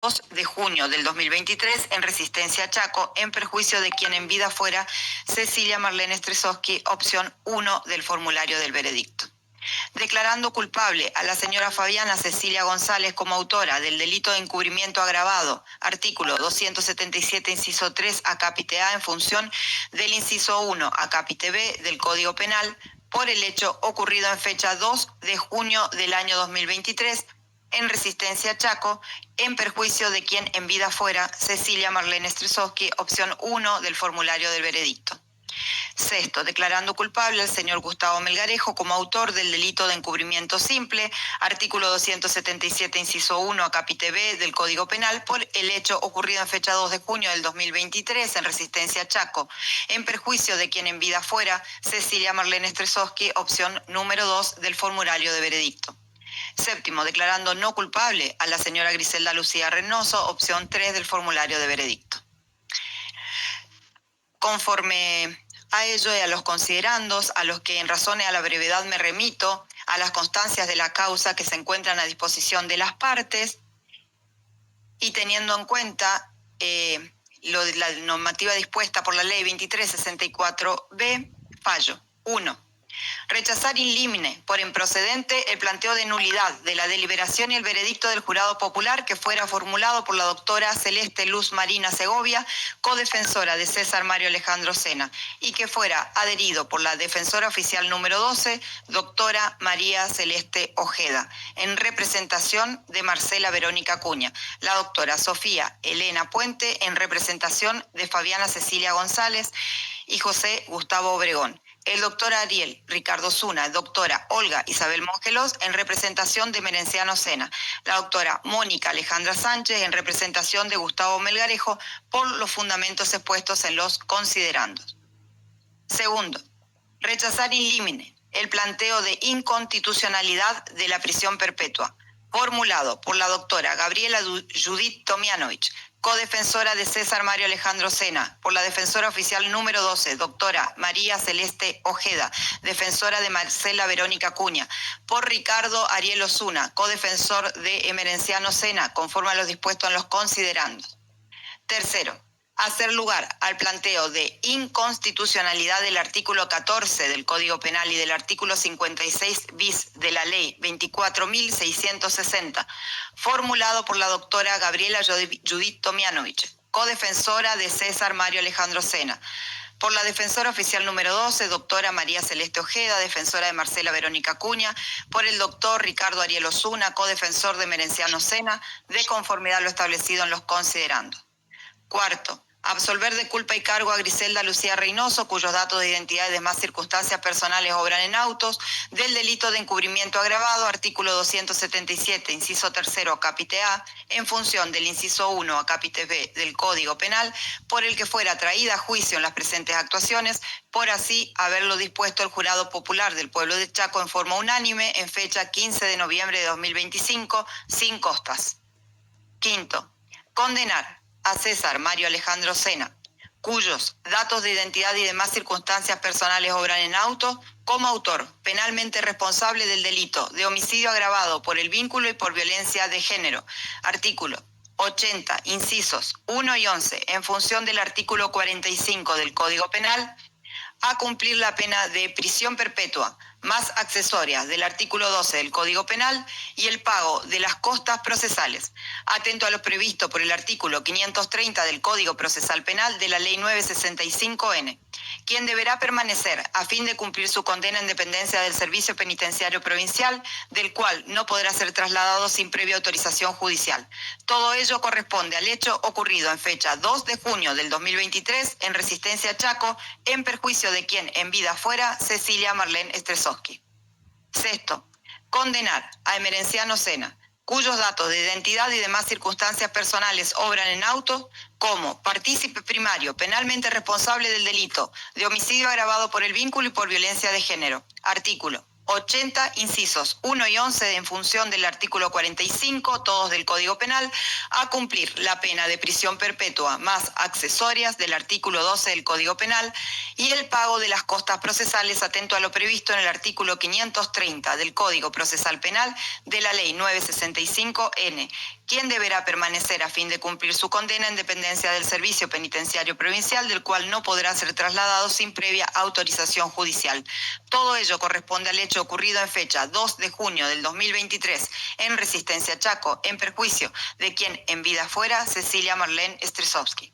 2 de junio del 2023 en Resistencia Chaco, en perjuicio de quien en vida fuera Cecilia Marlene Stresowski, opción 1 del formulario del veredicto. Declarando culpable a la señora Fabiana Cecilia González como autora del delito de encubrimiento agravado, artículo 277, inciso 3, acápite A, en función del inciso 1, acápite B del Código Penal, por el hecho ocurrido en fecha 2 de junio del año 2023, en Resistencia Chaco, en perjuicio de quien en vida fuera Cecilia Marlene Stresowski, opción 1 del formulario del veredicto. Sexto, declarando culpable al señor Gustavo Melgarejo como autor del delito de encubrimiento simple, artículo 277, inciso 1, acápite B del Código Penal, por el hecho ocurrido en fecha 2 de junio del 2023 en Resistencia Chaco, en perjuicio de quien en vida fuera Cecilia Marlene Stresowski, opción número 2 del formulario de veredicto. Séptimo, declarando no culpable a la señora Griselda Lucía Reynoso, opción 3 del formulario de veredicto. Conforme a ello y a los considerandos, a los que en razón y a la brevedad me remito, a las constancias de la causa que se encuentran a disposición de las partes, y teniendo en cuenta la normativa dispuesta por la ley 2364B, fallo. 1. Rechazar in limine, por improcedente, el planteo de nulidad de la deliberación y el veredicto del jurado popular que fuera formulado por la doctora Celeste Luz Marina Segovia, codefensora de César Mario Alejandro Sena, y que fuera adherido por la defensora oficial número 12, doctora María Celeste Ojeda, en representación de Marcela Verónica Acuña, la doctora Sofía Elena Puente, en representación de Fabiana Cecilia González y José Gustavo Obregón, el doctor Ariel Ricardo Zuna, doctora Olga Isabel Mongelos, en representación de Merenciano Sena, la doctora Mónica Alejandra Sánchez, en representación de Gustavo Melgarejo, por los fundamentos expuestos en los considerandos. Segundo, rechazar in limine el planteo de inconstitucionalidad de la prisión perpetua, formulado por la doctora Gabriela Judith Tomianovich, codefensora de César Mario Alejandro Sena, por la defensora oficial número 12, doctora María Celeste Ojeda, defensora de Marcela Verónica Acuña, por Ricardo Ariel Osuna, codefensor de Emerenciano Sena, conforme a lo dispuesto en los considerandos. Tercero, hacer lugar al planteo de inconstitucionalidad del artículo 14 del Código Penal y del artículo 56 bis de la ley 24.660, formulado por la doctora Gabriela Judith Tomianovich, codefensora de César Mario Alejandro Sena, por la defensora oficial número 12, doctora María Celeste Ojeda, defensora de Marcela Verónica Acuña, por el doctor Ricardo Ariel Osuna, codefensor de Merenciano Sena, de conformidad a lo establecido en los considerandos. Cuarto, absolver de culpa y cargo a Griselda Lucía Reynoso, cuyos datos de identidad y demás circunstancias personales obran en autos, del delito de encubrimiento agravado, artículo 277, inciso 3, acápite A, en función del inciso 1, acápite B del Código Penal, por el que fuera traída a juicio en las presentes actuaciones, por así haberlo dispuesto el Jurado Popular del Pueblo de Chaco en forma unánime en fecha 15 de noviembre de 2025, sin costas. Quinto, condenar a César Mario Alejandro Sena, cuyos datos de identidad y demás circunstancias personales obran en auto, como autor penalmente responsable del delito de homicidio agravado por el vínculo y por violencia de género, artículo 80, incisos 1 y 11, en función del artículo 45 del Código Penal, a cumplir la pena de prisión perpetua, más accesorias del artículo 12 del Código Penal y el pago de las costas procesales, atento a lo previsto por el artículo 530 del Código Procesal Penal de la Ley 965N, quien deberá permanecer a fin de cumplir su condena en dependencia del Servicio Penitenciario Provincial, del cual no podrá ser trasladado sin previa autorización judicial. Todo ello corresponde al hecho ocurrido en fecha 2 de junio del 2023 en Resistencia Chaco, en perjuicio de quien en vida fuera Cecilia Marlene Stresowski. Sexto, condenar a Emerenciano Sena, cuyos datos de identidad y demás circunstancias personales obran en auto, como partícipe primario penalmente responsable del delito de homicidio agravado por el vínculo y por violencia de género, artículo 80, incisos 1 y 11, en función del artículo 45, todos del Código Penal, a cumplir la pena de prisión perpetua más accesorias del artículo 12 del Código Penal y el pago de las costas procesales atento a lo previsto en el artículo 530 del Código Procesal Penal de la Ley 965N, quien deberá permanecer a fin de cumplir su condena en dependencia del Servicio Penitenciario Provincial, del cual no podrá ser trasladado sin previa autorización judicial. Todo ello corresponde al hecho ocurrido en fecha 2 de junio del 2023 en Resistencia Chaco, en perjuicio de quien en vida fuera Cecilia Marlene Stresowski.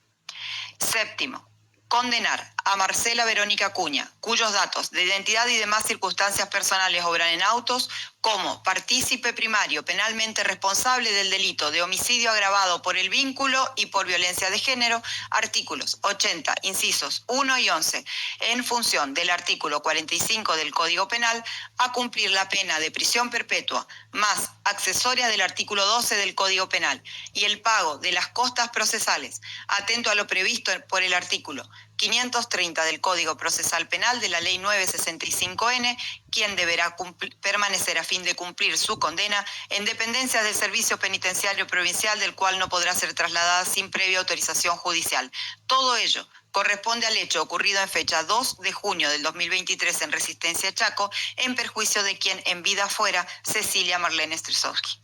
Séptimo, condenar a Marcela Verónica Acuña, cuyos datos de identidad y demás circunstancias personales obran en autos, como partícipe primario penalmente responsable del delito de homicidio agravado por el vínculo y por violencia de género, artículos 80, incisos 1 y 11, en función del artículo 45 del Código Penal, a cumplir la pena de prisión perpetua, más accesoria del artículo 12 del Código Penal, y el pago de las costas procesales, atento a lo previsto por el artículo 530 del Código Procesal Penal de la Ley 965N, quien deberá permanecer a fin de cumplir su condena en dependencias del Servicio Penitenciario Provincial, del cual no podrá ser trasladada sin previa autorización judicial. Todo ello corresponde al hecho ocurrido en fecha 2 de junio del 2023 en Resistencia Chaco, en perjuicio de quien en vida fuera Cecilia Marlene Stresowski.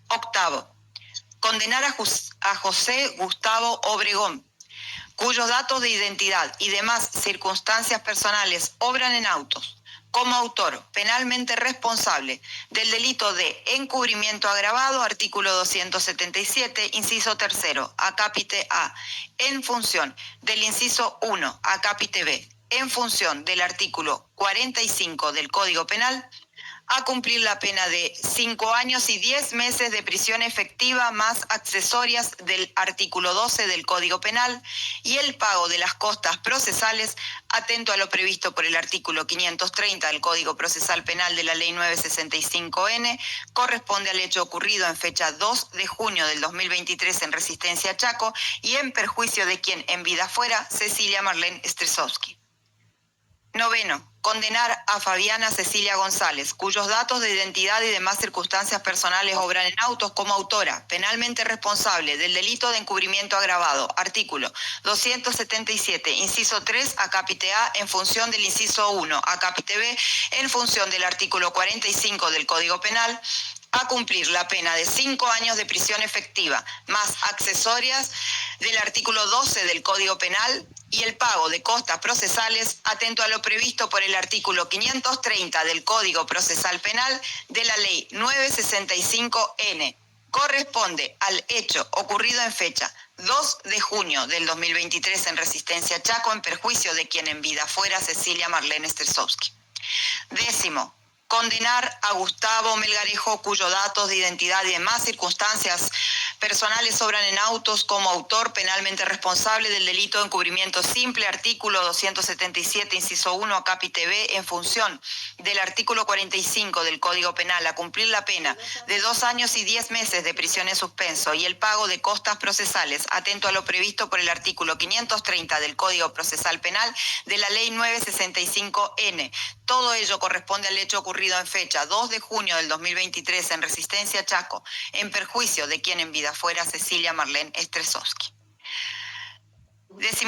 Octavo, condenar a José Gustavo Obregón, cuyos datos de identidad y demás circunstancias personales obran en autos, como autor penalmente responsable del delito de encubrimiento agravado, artículo 277, inciso tercero, acápite A, en función del inciso 1, acápite B, en función del artículo 45 del Código Penal, a cumplir la pena de 5 años y 10 meses de prisión efectiva más accesorias del artículo 12 del Código Penal y el pago de las costas procesales atento a lo previsto por el artículo 530 del Código Procesal Penal de la Ley 965N, corresponde al hecho ocurrido en fecha 2 de junio del 2023 en Resistencia Chaco y en perjuicio de quien en vida fuera Cecilia Marlene Stresowski. Noveno, condenar a Fabiana Cecilia González, cuyos datos de identidad y demás circunstancias personales obran en autos, como autora penalmente responsable del delito de encubrimiento agravado, artículo 277, inciso 3, acápite A, en función del inciso 1, acápite B, en función del artículo 45 del Código Penal, a cumplir la pena de 5 años de prisión efectiva, más accesorias del artículo 12 del Código Penal y el pago de costas procesales atento a lo previsto por el artículo 530 del Código Procesal Penal de la Ley 965N. Corresponde al hecho ocurrido en fecha 2 de junio del 2023 en Resistencia Chaco, en perjuicio de quien en vida fuera Cecilia Marlene Stresowski. Décimo, condenar a Gustavo Melgarejo, cuyos datos de identidad y demás circunstancias personales obran en autos, como autor penalmente responsable del delito de encubrimiento simple, artículo 277, inciso 1, acápite B, en función del artículo 45 del Código Penal, a cumplir la pena de 2 años y 10 meses de prisión en suspenso y el pago de costas procesales, atento a lo previsto por el artículo 530 del Código Procesal Penal de la Ley 965N. Todo ello corresponde al hecho ocurrido en fecha 2 de junio del 2023 en Resistencia Chaco, en perjuicio de quien en vida fuera Cecilia Marlene Stresowski. 11.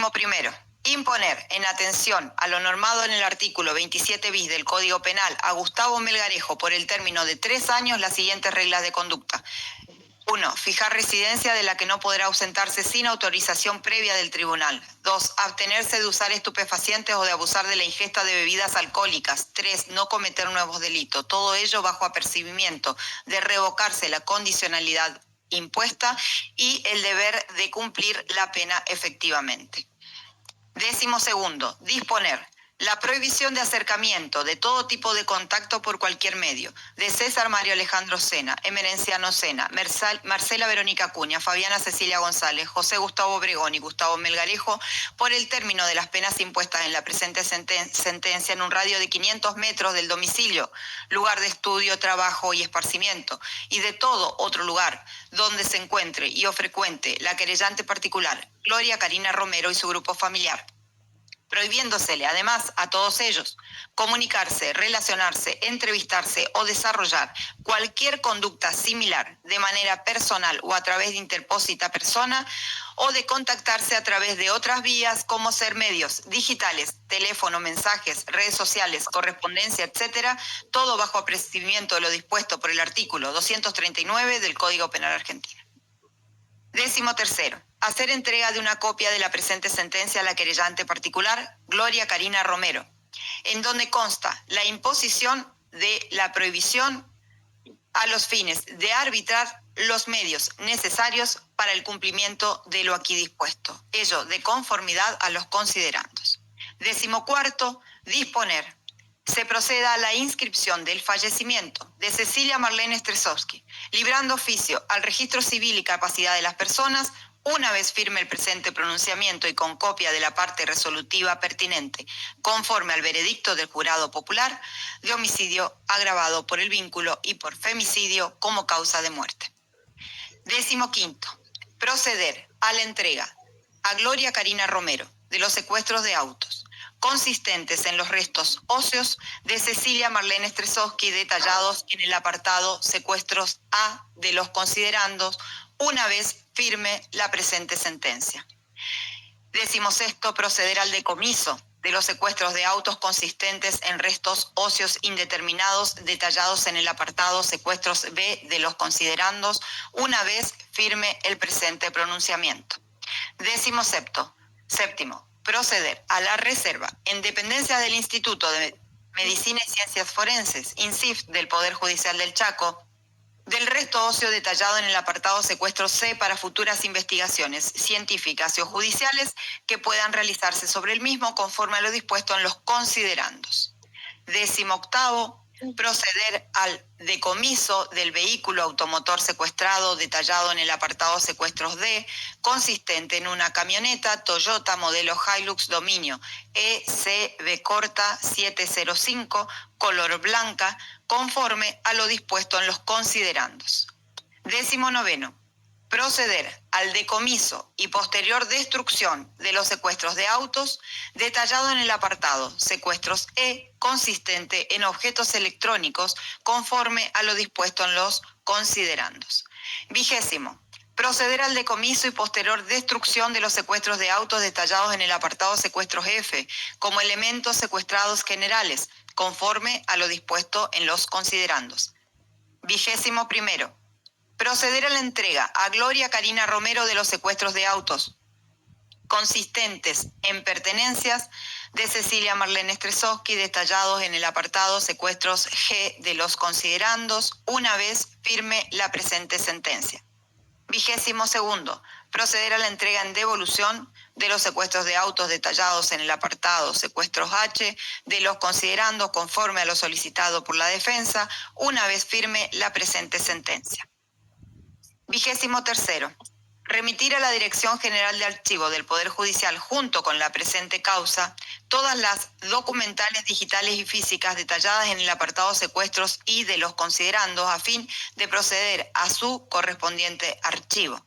Imponer, en atención a lo normado en el artículo 27 bis del Código Penal, a Gustavo Melgarejo por el término de 3 años las siguientes reglas de conducta. 1. Fijar residencia de la que no podrá ausentarse sin autorización previa del tribunal. 2. Abstenerse de usar estupefacientes o de abusar de la ingesta de bebidas alcohólicas. 3. No cometer nuevos delitos. Todo ello bajo apercibimiento de revocarse la condicionalidad impuesta y el deber de cumplir la pena efectivamente. 12. Disponer la prohibición de acercamiento de todo tipo de contacto por cualquier medio de César Mario Alejandro Sena, Emerenciano Sena, Marcela Verónica Acuña, Fabiana Cecilia González, José Gustavo Obregón y Gustavo Melgarejo por el término de las penas impuestas en la presente sentencia en un radio de 500 metros del domicilio, lugar de estudio, trabajo y esparcimiento, y de todo otro lugar donde se encuentre y o frecuente la querellante particular, Gloria Karina Romero y su grupo familiar. prohibiéndosele además a todos ellos comunicarse, relacionarse, entrevistarse o desarrollar cualquier conducta similar de manera personal o a través de interpósita persona, o de contactarse a través de otras vías como ser medios digitales, teléfono, mensajes, redes sociales, correspondencia, etcétera, todo bajo apercibimiento de lo dispuesto por el artículo 239 del Código Penal Argentino. 13. Hacer entrega de una copia de la presente sentencia a la querellante particular, Gloria Karina Romero, en donde consta la imposición de la prohibición a los fines de arbitrar los medios necesarios para el cumplimiento de lo aquí dispuesto, ello de conformidad a los considerandos. 14. Disponer. Se proceda a la inscripción del fallecimiento de Cecilia Marlene Stresowski, librando oficio al registro civil y capacidad de las personas, una vez firme el presente pronunciamiento y con copia de la parte resolutiva pertinente, conforme al veredicto del jurado popular, de homicidio agravado por el vínculo y por femicidio como causa de muerte. 15. Proceder a la entrega a Gloria Karina Romero de los secuestros de autos, consistentes en los restos óseos de Cecilia Marlene Stresowski detallados en el apartado secuestros A de los considerandos, una vez firme la presente sentencia. 16. Proceder al decomiso de los secuestros de autos consistentes en restos óseos indeterminados detallados en el apartado secuestros B de los considerandos, una vez firme el presente pronunciamiento. 17. Proceder a la reserva en dependencia del Instituto de Medicina y Ciencias Forenses, INCIF, del Poder Judicial del Chaco, del resto óseo detallado en el apartado secuestro C para futuras investigaciones científicas y o judiciales que puedan realizarse sobre el mismo conforme a lo dispuesto en los considerandos. 18. Proceder al decomiso del vehículo automotor secuestrado detallado en el apartado secuestros D, consistente en una camioneta Toyota modelo Hilux dominio ECB corta 705, color blanca, conforme a lo dispuesto en los considerandos. 19. Proceder al decomiso y posterior destrucción de los secuestros de autos, detallado en el apartado secuestros E, consistente en objetos electrónicos, conforme a lo dispuesto en los considerandos. 20. Proceder al decomiso y posterior destrucción de los secuestros de autos detallados en el apartado secuestros F, como elementos secuestrados generales, conforme a lo dispuesto en los considerandos. 21. Proceder a la entrega a Gloria Karina Romero de los secuestros de autos, consistentes en pertenencias de Cecilia Marlene Stresowski, detallados en el apartado secuestros G de los considerandos, una vez firme la presente sentencia. 22. Proceder a la entrega en devolución de los secuestros de autos detallados en el apartado secuestros H de los considerandos, conforme a lo solicitado por la defensa, una vez firme la presente sentencia. 23. Remitir a la Dirección General de Archivo del Poder Judicial, junto con la presente causa, todas las documentales digitales y físicas detalladas en el apartado secuestros y de los considerandos, a fin de proceder a su correspondiente archivo.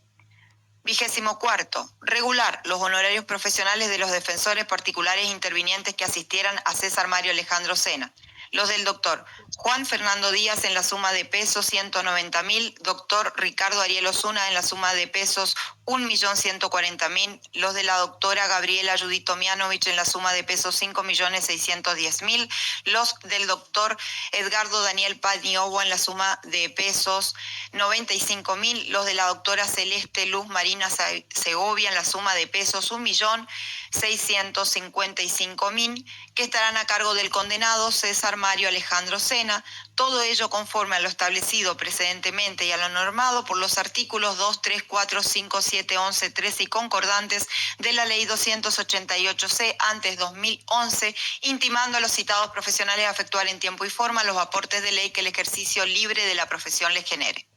24. Regular los honorarios profesionales de los defensores particulares intervinientes que asistieran a César Mario Alejandro Sena. Los del doctor Juan Fernando Díaz en la suma de pesos 190.000, doctor Ricardo Ariel Osuna en la suma de pesos 1.140.000, los de la doctora Gabriela Judith Tomianovich en la suma de pesos 5.610.000, los del doctor Edgardo Daniel Padniovo en la suma de pesos 95.000, los de la doctora Celeste Luz Marina Segovia en la suma de pesos 1.655.000, que estarán a cargo del condenado César Mario Alejandro Sena, todo ello conforme a lo establecido precedentemente y a lo normado por los artículos 2, 3, 4, 5, 7, 11, 13 y concordantes de la Ley 288C antes 2011, intimando a los citados profesionales a efectuar en tiempo y forma los aportes de ley que el ejercicio libre de la profesión les genere.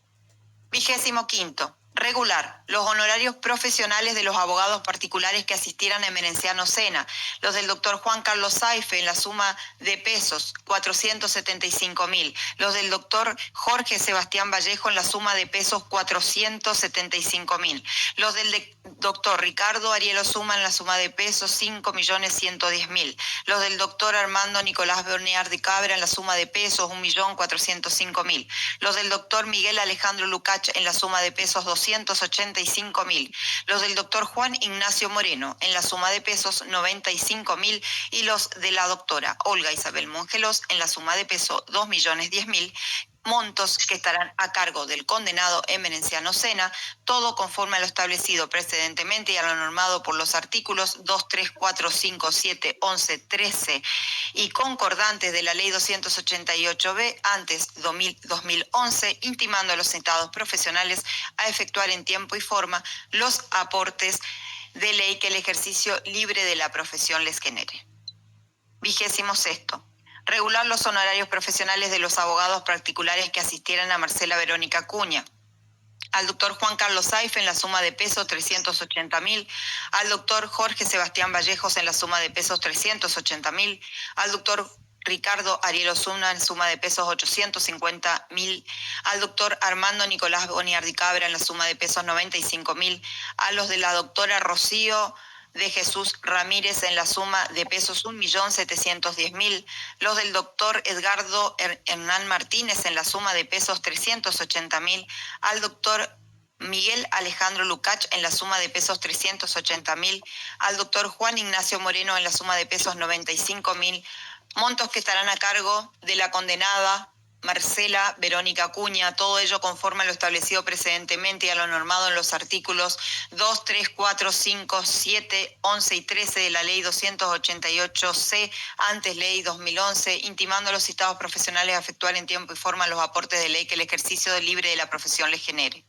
25. Regular los honorarios profesionales de los abogados particulares que asistieran a Emerenciano Sena, los del doctor Juan Carlos Saife en la suma de pesos 475.000, los del doctor Jorge Sebastián Vallejo en la suma de pesos 475.000, los del doctor Ricardo Ariel Osuma en la suma de pesos 5.110.000, los del doctor Armando Nicolás Bernier de Cabra en la suma de pesos 1.405.000, los del doctor Miguel Alejandro Lucach en la suma de pesos 285.000, los del doctor Juan Ignacio Moreno en la suma de pesos 95.000 y los de la doctora Olga Isabel Mongelos en la suma de pesos 2.010.000, montos que estarán a cargo del condenado Emerenciano Sena, todo conforme a lo establecido precedentemente y a lo normado por los artículos 2, 3, 4, 5, 7, 11, 13 y concordantes de la Ley 288b antes 2011, intimando a los citados profesionales a efectuar en tiempo y forma los aportes de ley que el ejercicio libre de la profesión les genere. 26º. Regular los honorarios profesionales de los abogados particulares que asistieran a Marcela Verónica Acuña, al doctor Juan Carlos Saife en la suma de pesos 380.000, al doctor Jorge Sebastián Vallejos en la suma de pesos 380.000, al doctor Ricardo Ariel Osuna en suma de pesos 850.000, al doctor Armando Nicolás Boniar de Cabra en la suma de pesos 95.000, a los de la doctora Rocío de Jesús Ramírez en la suma de pesos 1.710.000, los del doctor Edgardo Hernán Martínez en la suma de pesos 380.000, al doctor Miguel Alejandro Lucach en la suma de pesos 380.000, al doctor Juan Ignacio Moreno en la suma de pesos 95.000, montos que estarán a cargo de la condenada Marcela Verónica Acuña, todo ello conforme a lo establecido precedentemente y a lo normado en los artículos 2, 3, 4, 5, 7, 11 y 13 de la Ley 288C, antes Ley 2011, intimando a los citados profesionales a efectuar en tiempo y forma los aportes de ley que el ejercicio libre de la profesión les genere.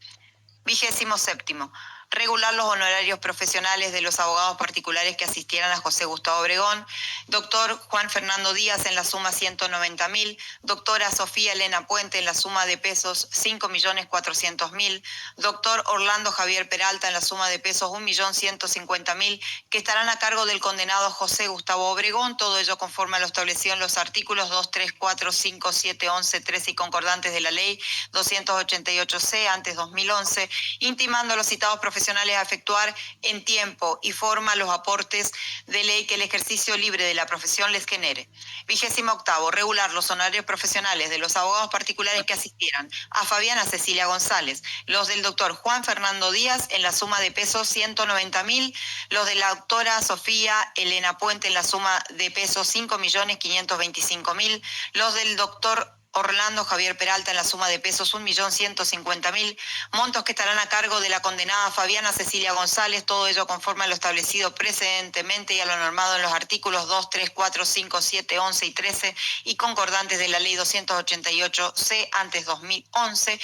27º. Regular los honorarios profesionales de los abogados particulares que asistieran a José Gustavo Obregón, doctor Juan Fernando Díaz en la suma 190.000, doctora Sofía Elena Puente en la suma de pesos 5.400.000, doctor Orlando Javier Peralta en la suma de pesos 1.150.000, que estarán a cargo del condenado José Gustavo Obregón, todo ello conforme a lo establecido en los artículos 2, 3, 4, 5, 7, 11, 13 y concordantes de la Ley 288C, antes 2011, intimando a los citados profesionales a efectuar en tiempo y forma los aportes de ley que el ejercicio libre de la profesión les genere. 28º. Regular los honorarios profesionales de los abogados particulares que asistieran a Fabiana Cecilia González, los del doctor Juan Fernando Díaz en la suma de pesos 190.000, los de la doctora Sofía Elena Puente en la suma de pesos 5.525.000, los del doctor Orlando Javier Peralta en la suma de pesos 1.150.000, montos que estarán a cargo de la condenada Fabiana Cecilia González, todo ello conforme a lo establecido precedentemente y a lo normado en los artículos 2, 3, 4, 5, 7, 11 y 13 y concordantes de la Ley 288C, antes 2011,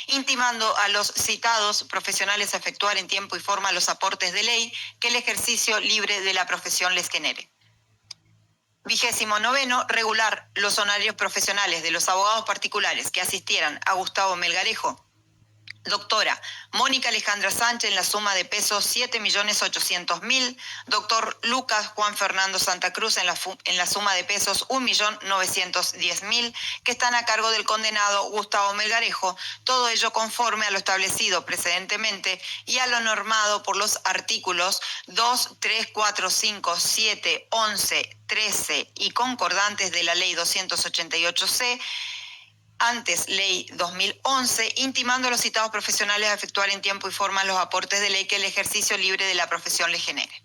intimando a los citados profesionales a efectuar en tiempo y forma los aportes de ley que el ejercicio libre de la profesión les genere. 29º. Regular los honorarios profesionales de los abogados particulares que asistieran a Gustavo Melgarejo, doctora Mónica Alejandra Sánchez en la suma de pesos 7.800.000, doctor Lucas Juan Fernando Santa Cruz en la suma de pesos 1.910.000, que están a cargo del condenado Gustavo Melgarejo, todo ello conforme a lo establecido precedentemente y a lo normado por los artículos 2, 3, 4, 5, 7, 11, 13 y concordantes de la Ley 288C, antes Ley 2011, intimando a los citados profesionales a efectuar en tiempo y forma los aportes de ley que el ejercicio libre de la profesión les genere.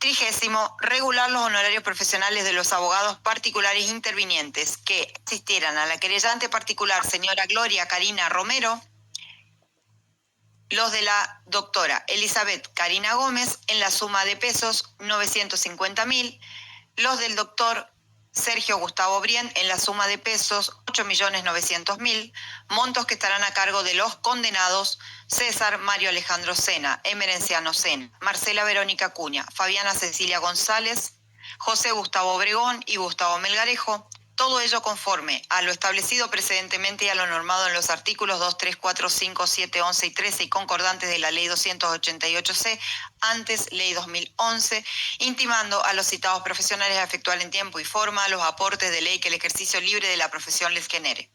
30º. Regular los honorarios profesionales de los abogados particulares intervinientes que asistieran a la querellante particular señora Gloria Karina Romero, los de la doctora Elizabeth Karina Gómez en la suma de pesos 950.000, los del doctor Sergio Gustavo Brien en la suma de pesos 8.900.000, montos que estarán a cargo de los condenados César Mario Alejandro Sena, Emerenciano Sena, Marcela Verónica Acuña, Fabiana Cecilia González, José Gustavo Obregón y Gustavo Melgarejo, Todo ello conforme a lo establecido precedentemente y a lo normado en los artículos 2, 3, 4, 5, 7, 11 y 13 y concordantes de la Ley 288C, antes Ley 2011, intimando a los citados profesionales a efectuar en tiempo y forma los aportes de ley que el ejercicio libre de la profesión les genere.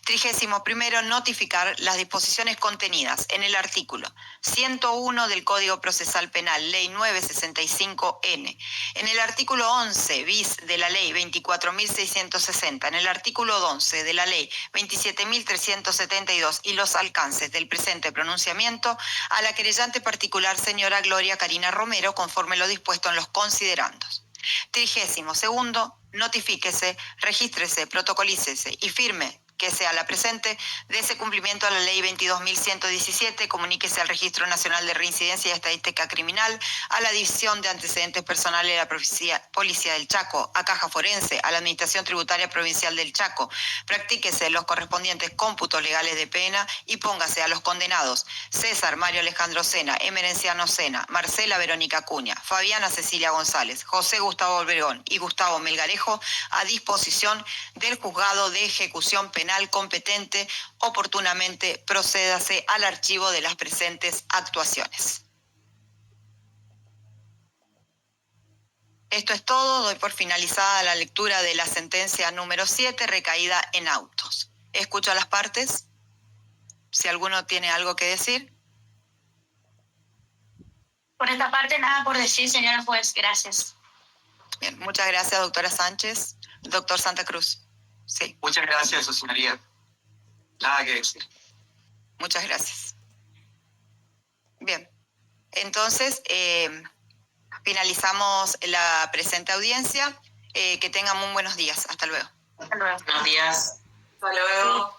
31. Notificar las disposiciones contenidas en el artículo 101 del Código Procesal Penal, Ley 965N, en el artículo 11 bis de la Ley 24.660, en el artículo 11 de la Ley 27.372 y los alcances del presente pronunciamiento a la querellante particular señora Gloria Karina Romero, conforme lo dispuesto en los considerandos. 32. Notifíquese, regístrese, protocolícese y firme que sea la presente, dese cumplimiento a la Ley 22.117, comuníquese al Registro Nacional de Reincidencia y Estadística Criminal, a la División de Antecedentes Personales de la Policía del Chaco, a Caja Forense, a la Administración Tributaria Provincial del Chaco, practíquese los correspondientes cómputos legales de pena y póngase a los condenados César Mario Alejandro Sena, Emerenciano Sena, Marcela Verónica Acuña, Fabiana Cecilia González, José Gustavo Obregón y Gustavo Melgarejo a disposición del Juzgado de Ejecución Penal competente. Oportunamente procédase al archivo de las presentes actuaciones. Esto es todo. Doy por finalizada la lectura de la sentencia número 7, recaída en autos. Escucho a las partes. Si alguno tiene algo que decir. Por esta parte, nada por decir, señora juez. Gracias. Bien, muchas gracias, doctora Sánchez. Doctor Santa Cruz. Sí. Muchas gracias, su señoría. Nada que decir. Muchas gracias. Bien, entonces finalizamos la presente audiencia. Que tengan muy buenos días. Hasta luego. Hasta luego. Buenos días. Hasta luego.